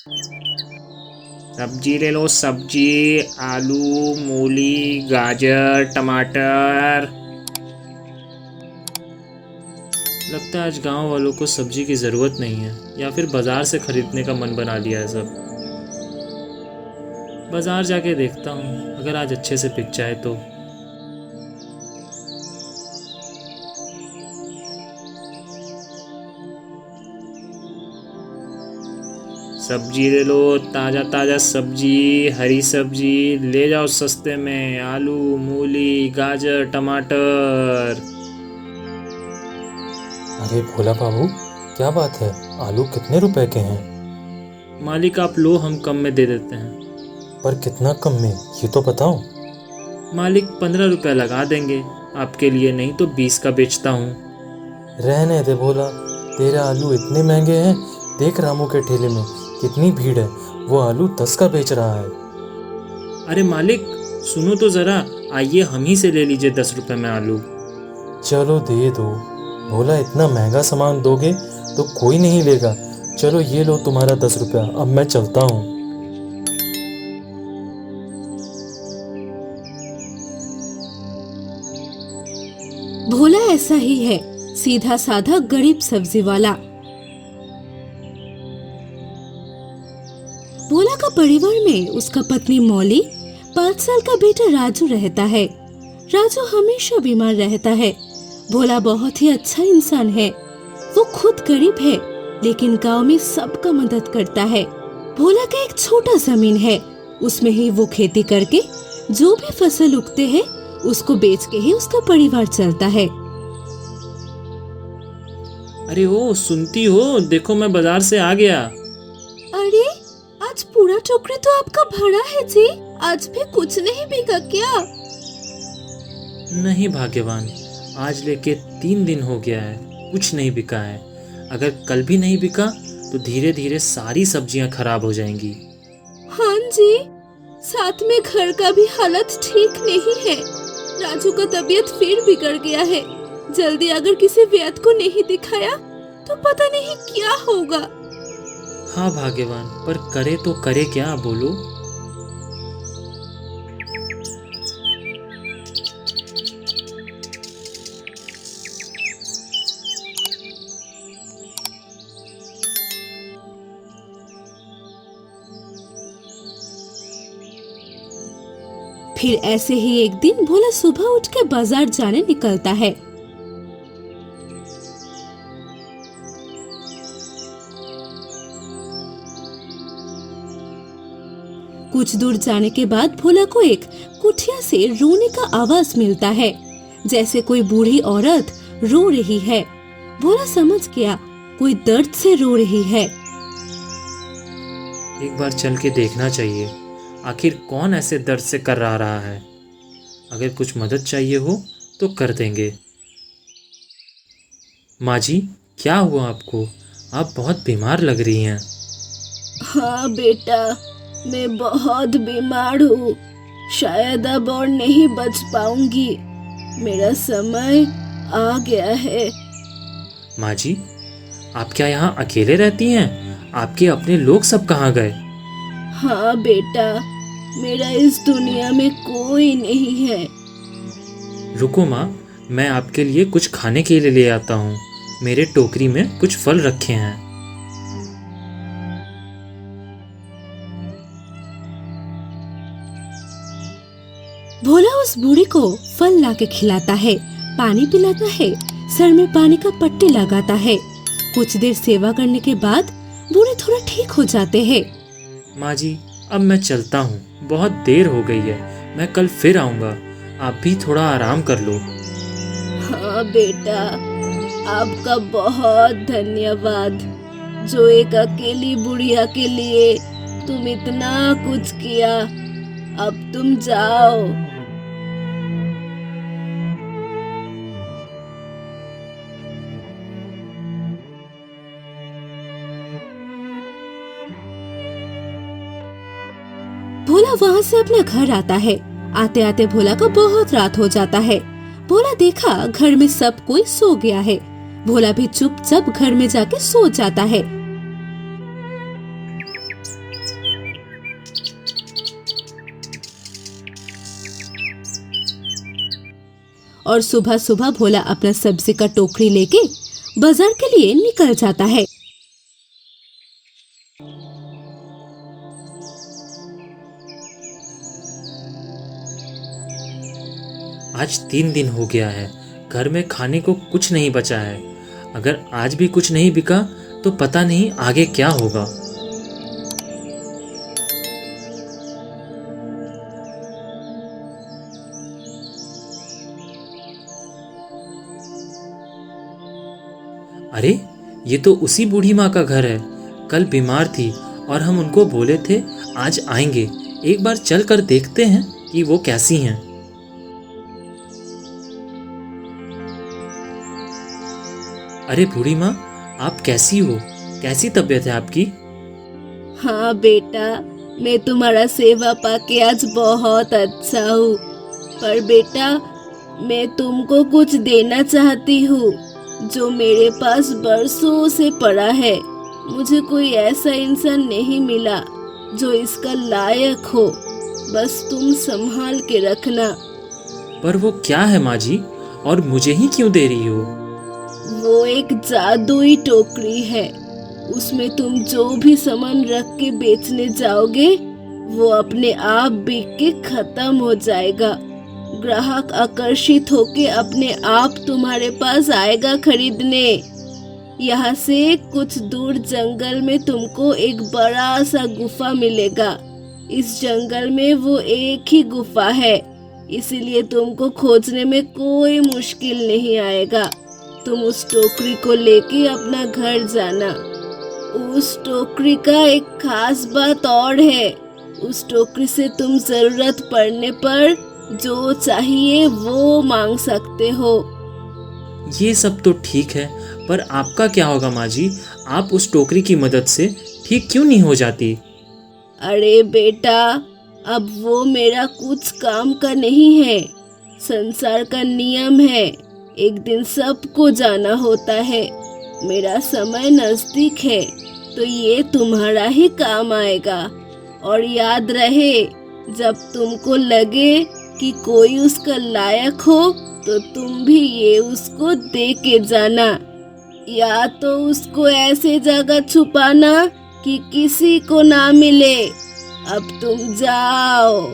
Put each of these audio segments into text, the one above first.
सब्जी ले लो, सब्जी। आलू, मूली, गाजर, टमाटर। लगता है आज गांव वालों को सब्जी की ज़रूरत नहीं है, या फिर बाज़ार से खरीदने का मन बना लिया है सब। बाज़ार जाके देखता हूँ, अगर आज अच्छे से बिक जाए तो। सब्जी ले लो, ताज़ा ताज़ा सब्जी, हरी सब्जी ले जाओ सस्ते में। आलू, मूली, गाजर, टमाटर। अरे भोला बाबू, क्या बात है? आलू कितने रुपए के हैं? मालिक आप लो, हम कम में दे देते हैं। पर कितना कम में, ये तो बताओ। मालिक 15 रुपये लगा देंगे आपके लिए, नहीं तो 20 का बेचता हूँ। रहने दे भोला, तेरे आलू इतने महंगे हैं। देख रामू के ठेले में कितनी भीड़ है, वो आलू 10 का बेच रहा है। अरे मालिक सुनो तो ज़रा, आइए हम ही से ले लीजिए 10 रुपये में आलू। चलो दे दो भोला, इतना महंगा सामान दोगे तो कोई नहीं लेगा। चलो ये लो तुम्हारा 10 रुपया, अब मैं चलता हूँ। भोला ऐसा ही है, सीधा साधा गरीब सब्जी वाला। भोला का परिवार में उसका पत्नी मौली, 5 साल का बेटा राजू रहता है। राजू हमेशा बीमार रहता है। भोला बहुत ही अच्छा इंसान है। वो खुद गरीब है, लेकिन गांव में सबका मदद करता है। भोला का एक छोटा जमीन है, उसमें ही वो खेती करके जो भी फसल उगते हैं उसको बेच के ही उसका परिवार चलता है। अरे ओ सुनती हो, देखो मैं बाजार से आ गया। अरे आज पूरा टोकरी तो आपका भरा है जी, आज भी कुछ नहीं बिका क्या? नहीं भाग्यवान, आज लेके 3 दिन हो गया है, कुछ नहीं बिका है। अगर कल भी नहीं बिका तो धीरे धीरे सारी सब्जियां खराब हो जाएंगी। हाँ जी, साथ में घर का भी हालत ठीक नहीं है। राजू का तबीयत फिर बिगड़ गया है। जल्दी अगर किसी वैद्य को नहीं दिखाया तो पता नहीं क्या होगा। हाँ भाग्यवान, पर करे तो करे क्या, बोलो। फिर ऐसे ही एक दिन भोला सुबह उठ के बाजार जाने निकलता है। कुछ दूर जाने के बाद भोला को एक कुटिया से रोने का आवाज मिलता है, जैसे कोई बूढ़ी औरत रो रही है। भोला समझ गया कोई दर्द से रो रही है। एक बार चल के देखना चाहिए, आखिर कौन ऐसे दर्द से कर रहा है। अगर कुछ मदद चाहिए हो तो कर देंगे। माँ जी, क्या हुआ आपको? आप बहुत बीमार लग रही हैं। हाँ बेटा, मैं बहुत बीमार हूँ। शायद अब और नहीं बच पाऊंगी। मेरा समय आ गया है। माँ जी, आप क्या यहाँ अकेले रहती हैं? आपके अपने लोग सब कहाँ गए? हाँ बेटा, मेरा इस दुनिया में कोई नहीं है। रुको माँ, मैं आपके लिए कुछ खाने के लिए ले आता हूँ। मेरे टोकरी में कुछ फल रखे हैं। भोला उस बूढ़ी को फल लाके खिलाता है, पानी पिलाता है, सर में पानी का पट्टी लगाता है। कुछ देर सेवा करने के बाद बूढ़े थोड़ा ठीक हो जाते हैं। माँ जी, अब मैं चलता हूँ, बहुत देर हो गई है। मैं कल फिर आऊँगा, आप भी थोड़ा आराम कर लो। हाँ बेटा, आपका बहुत धन्यवाद। जो एक अकेली बुढ़िया के लिए तुम इतना कुछ किया। अब तुम जाओ। भोला वहाँ से अपने घर आता है। आते आते भोला को बहुत रात हो जाता है। भोला देखा घर में सब कोई सो गया है। भोला भी चुपचाप घर में जाके सो जाता है। और सुबह सुबह भोला अपना सब्जी का टोकरी लेके बाजार के लिए निकल जाता है। आज 3 दिन हो गया है, घर में खाने को कुछ नहीं बचा है। अगर आज भी कुछ नहीं बिका तो पता नहीं आगे क्या होगा। अरे, ये तो उसी बूढ़ी माँ का घर है। कल बीमार थी और हम उनको बोले थे आज आएंगे। एक बार चल कर देखते हैं कि वो कैसी हैं। अरे बूढ़ी माँ, आप कैसी हो? कैसी तबीयत है आपकी? हाँ बेटा, मैं तुम्हारा सेवा पाके आज बहुत अच्छा हूँ। पर बेटा, मैं तुमको कुछ देना चाहती हूँ जो मेरे पास बरसों से पड़ा है। मुझे कोई ऐसा इंसान नहीं मिला जो इसका लायक हो। बस तुम संभाल के रखना। पर वो क्या है माँ जी, और मुझे ही क्यों दे रही हो? वो एक जादुई टोकरी है। उसमें तुम जो भी सामान रख के बेचने जाओगे वो अपने आप बिक के खत्म हो जाएगा। ग्राहक आकर्षित होके अपने आप तुम्हारे पास आएगा खरीदने। यहाँ से कुछ दूर जंगल में तुमको एक बड़ा सा गुफा मिलेगा। इस जंगल में वो एक ही गुफा है, इसीलिए तुमको खोजने में कोई मुश्किल नहीं आएगा। तुम उस टोकरी को लेके अपना घर जाना। उस टोकरी का एक खास बात और है। उस टोकरी से तुम जरूरत पड़ने पर जो चाहिए वो मांग सकते हो। ये सब तो ठीक है, पर आपका क्या होगा माँ जी? आप उस टोकरी की मदद से ठीक क्यों नहीं हो जाती? अरे बेटा, अब वो मेरा कुछ काम का नहीं है। संसार का नियम है, एक दिन सबको जाना होता है। मेरा समय नजदीक है तो ये तुम्हारा ही काम आएगा। और याद रहे, जब तुमको लगे कि कोई उसका लायक हो तो तुम भी ये उसको दे के जाना। या तो उसको ऐसे जगह छुपाना कि किसी को ना मिले। अब तुम जाओ।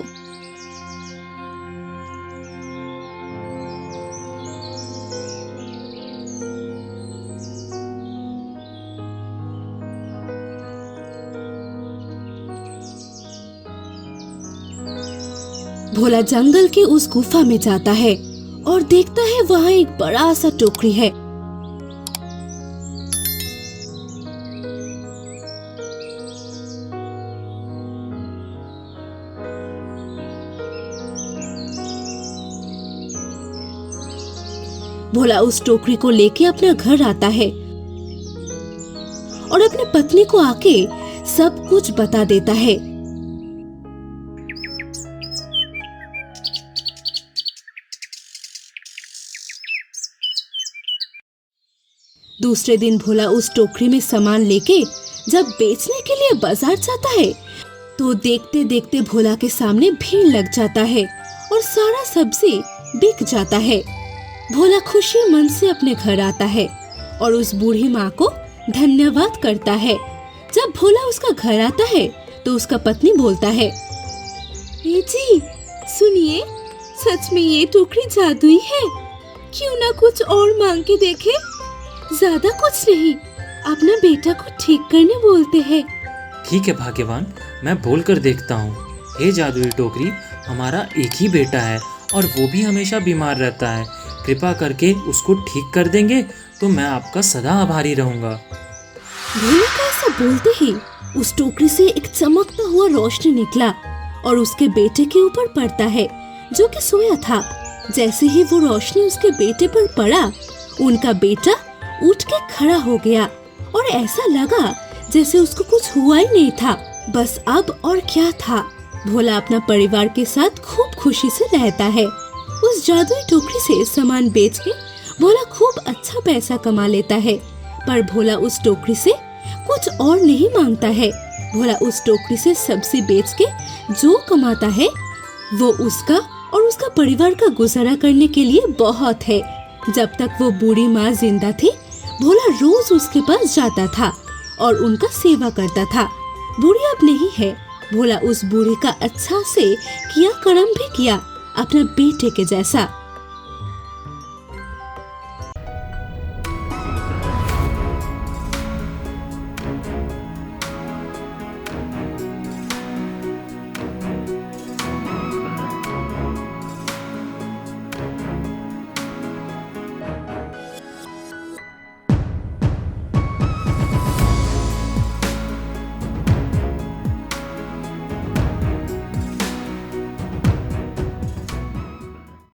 भोला जंगल के उस गुफा में जाता है और देखता है वहाँ एक बड़ा सा टोकरी है। भोला उस टोकरी को लेके अपना घर आता है और अपनी पत्नी को आके सब कुछ बता देता है। दूसरे दिन भोला उस टोकरी में सामान लेके जब बेचने के लिए बाजार जाता है तो देखते देखते भोला के सामने भीड़ लग जाता है और सारा सब्जी बिक जाता है। भोला खुशी मन से अपने घर आता है और उस बूढ़ी माँ को धन्यवाद करता है। जब भोला उसका घर आता है तो उसका पत्नी बोलता है, ए जी सुनिए, सच में ये टोकरी जादुई है। क्यों ना कुछ और मांग के देखे? ज्यादा कुछ नहीं, अपना बेटा को ठीक करने बोलते हैं। ठीक है भाग्यवान, मैं बोल कर देखता हूँ। हे जादुई टोकरी, हमारा एक ही बेटा है और वो भी हमेशा बीमार रहता है। कृपा करके उसको ठीक कर देंगे तो मैं आपका सदा आभारी रहूंगा। भोले का ऐसा बोलते ही उस टोकरी से एक चमकता हुआ रोशनी निकला और उसके बेटे के ऊपर पड़ता है जो कि सोया था। जैसे ही वो रोशनी उसके बेटे पर पड़ा, उनका बेटा उठ के खड़ा हो गया और ऐसा लगा जैसे उसको कुछ हुआ ही नहीं था। बस अब और क्या था, भोला अपना परिवार के साथ खूब खुशी से रहता है। उस जादुई टोकरी से सामान बेच के भोला खूब अच्छा पैसा कमा लेता है। पर भोला उस टोकरी से कुछ और नहीं मांगता है। भोला उस टोकरी से सब्जी बेच के जो कमाता है वो उसका और उसका परिवार का गुजारा करने के लिए बहुत है। जब तक वो बूढ़ी माँ जिंदा थी, भोला रोज उसके पास जाता था और उनका सेवा करता था। बूढ़ी अब नहीं है। भोला उस बूढ़ी का अच्छा से किया कर्म भी किया, अपने बेटे के जैसा।